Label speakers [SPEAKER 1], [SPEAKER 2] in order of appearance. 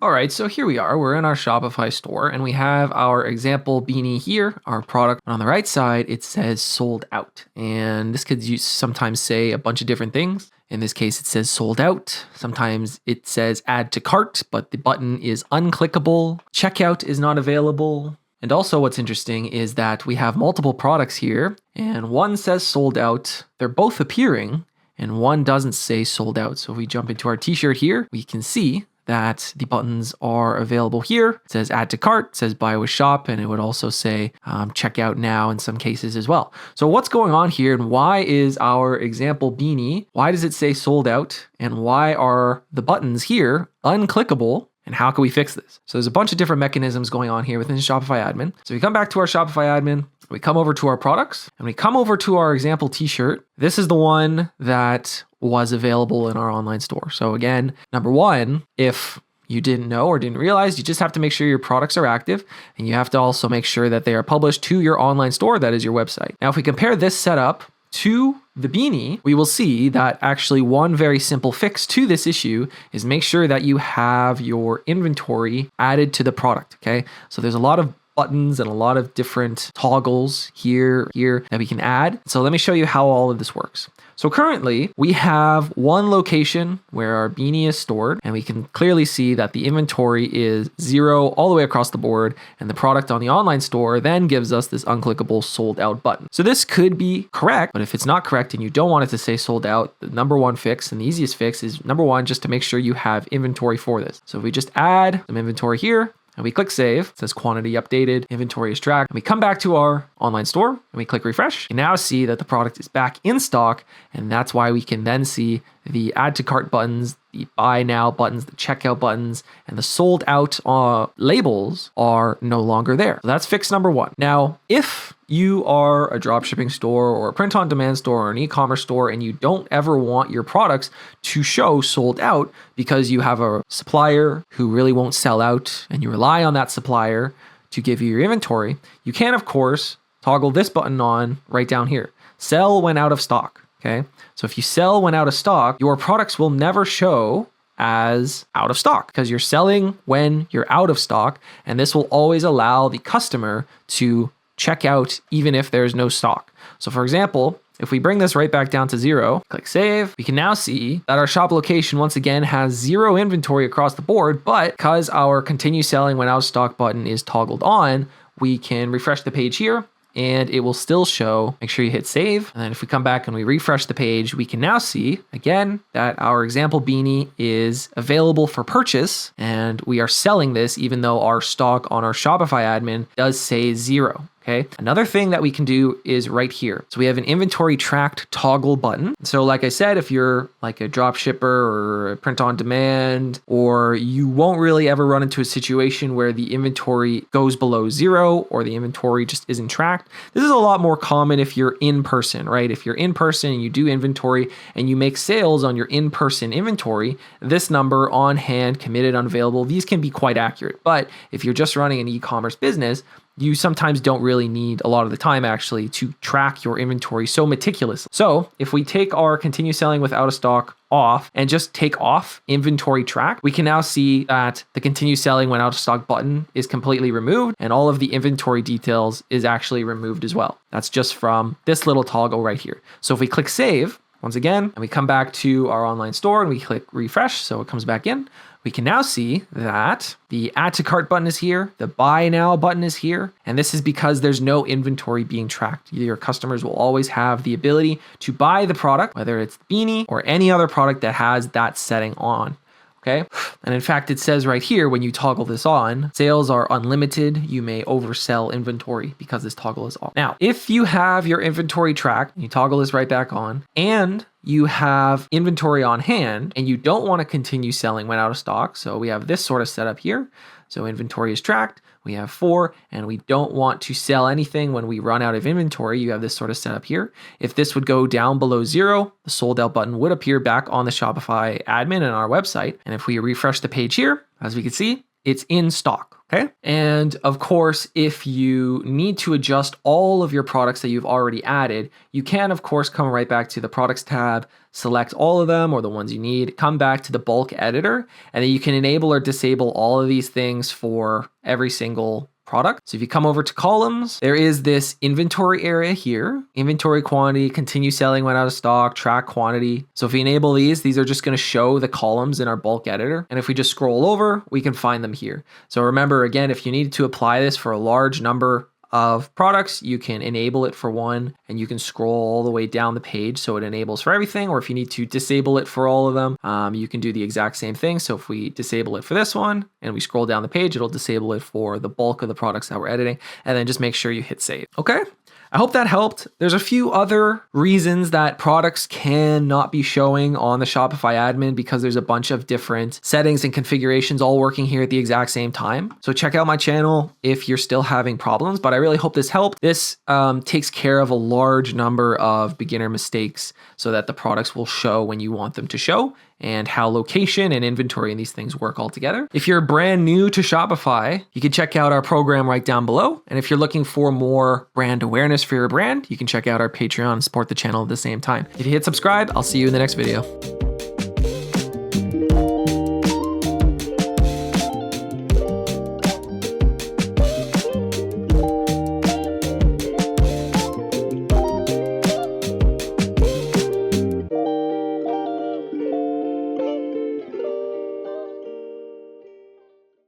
[SPEAKER 1] All right, so here we are. We're in our Shopify store and we have our example beanie here, our product. On the right side, it says sold out. And this could sometimes say a bunch of different things. In this case, it says sold out. Sometimes it says add to cart, but the button is unclickable. Checkout is not available. And also what's interesting is that we have multiple products here and one says sold out. They're both appearing and one doesn't say sold out. So if we jump into our t-shirt here, we can see that the buttons are available here. It says add to cart, it says buy with shop, and it would also say check out now in some cases as well. So what's going on here and why is our example beanie, why does it say sold out and why are the buttons here unclickable? And how can we fix this? So there's a bunch of different mechanisms going on here within Shopify admin. So we come back to our Shopify admin, we come over to our products and we come over to our example t-shirt. This is the one that was available in our online store. So again, number one, if you didn't know or didn't realize, you just have to make sure your products are active and you have to also make sure that they are published to your online store, that is your website. Now, if we compare this setup to the beanie, we will see that actually one very simple fix to this issue is make sure that you have your inventory added to the product, okay? So there's a lot of buttons and a lot of different toggles here that we can add. So let me show you how all of this works. So currently we have one location where our beanie is stored and we can clearly see that the inventory is 0 all the way across the board and the product on the online store then gives us this unclickable sold out button. So this could be correct, but if it's not correct and you don't want it to say sold out, the number one fix and the easiest fix is number one, just to make sure you have inventory for this. So if we just add some inventory here, and we click save, it says quantity updated, inventory is tracked. And we come back to our online store and we click refresh. You now see that the product is back in stock. And that's why we can then see the add to cart buttons, the buy now buttons, the checkout buttons, and the sold out labels are no longer there. So that's fix number one. Now, if you are a dropshipping store or a print on demand store or an e-commerce store and you don't ever want your products to show sold out because you have a supplier who really won't sell out and you rely on that supplier to give you your inventory, you can of course toggle this button on right down here. Sell when out of stock. Okay. So if you sell when out of stock, your products will never show as out of stock because you're selling when you're out of stock. And this will always allow the customer to check out even if there's no stock. So for example, if we bring this right back down to 0, click save, we can now see that our shop location once again has 0 inventory across the board, but because our continue selling when out of stock button is toggled on, we can refresh the page here and it will still show. Make sure you hit save. And then if we come back and we refresh the page, we can now see again that our example beanie is available for purchase and we are selling this even though our stock on our Shopify admin does say 0. Okay. Another thing that we can do is right here. So we have an inventory tracked toggle button. So like I said, if you're like a drop shipper or a print on demand, or you won't really ever run into a situation where the inventory goes below 0 or the inventory just isn't tracked. This is a lot more common if you're in person, right? If you're in person and you do inventory and you make sales on your in-person inventory, this number on hand, committed, unavailable, these can be quite accurate. But if you're just running an e-commerce business, you sometimes don't really need a lot of the time actually to track your inventory so meticulously. So if we take our continue selling with out of stock off and just take off inventory track, we can now see that the continue selling when out of stock button is completely removed and all of the inventory details is actually removed as well. That's just from this little toggle right here. So if we click save, once again, and we come back to our online store and we click refresh, so it comes back in, we can now see that the add to cart button is here, the buy now button is here, and this is because there's no inventory being tracked. Your customers will always have the ability to buy the product, whether it's the beanie or any other product that has that setting on. Okay. And in fact, it says right here, when you toggle this on, sales are unlimited. You may oversell inventory because this toggle is on. Now, if you have your inventory tracked, you toggle this right back on and you have inventory on hand and you don't want to continue selling when out of stock. So we have this sort of setup here. So inventory is tracked. We have 4 and we don't want to sell anything when we run out of inventory. You have this sort of setup here. If this would go down below 0, the sold out button would appear back on the Shopify admin and our website. And if we refresh the page here, as we can see, it's in stock. Okay. And of course, if you need to adjust all of your products that you've already added, you can, of course, come right back to the products tab, select all of them or the ones you need, come back to the bulk editor, and then you can enable or disable all of these things for every single product. So if you come over to columns, there is this inventory area here, inventory quantity, continue selling when out of stock, track quantity. So if we enable these are just going to show the columns in our bulk editor. And if we just scroll over, we can find them here. So remember, again, if you need to apply this for a large number of products, you can enable it for one and you can scroll all the way down the page so it enables for everything. Or if you need to disable it for all of them, you can do the exact same thing. So if we disable it for this one and we scroll down the page, it'll disable it for the bulk of the products that we're editing, and then just make sure you hit save. Okay. I hope that helped. There's a few other reasons that products cannot be showing on the Shopify admin because there's a bunch of different settings and configurations all working here at the exact same time. So check out my channel if you're still having problems, but I really hope this helped. This takes care of a large number of beginner mistakes so that the products will show when you want them to show, and how location and inventory and these things work all together. If you're brand new to Shopify, you can check out our program right down below. And if you're looking for more brand awareness for your brand, you can check out our Patreon and support the channel at the same time. If you hit subscribe, I'll see you in the next video.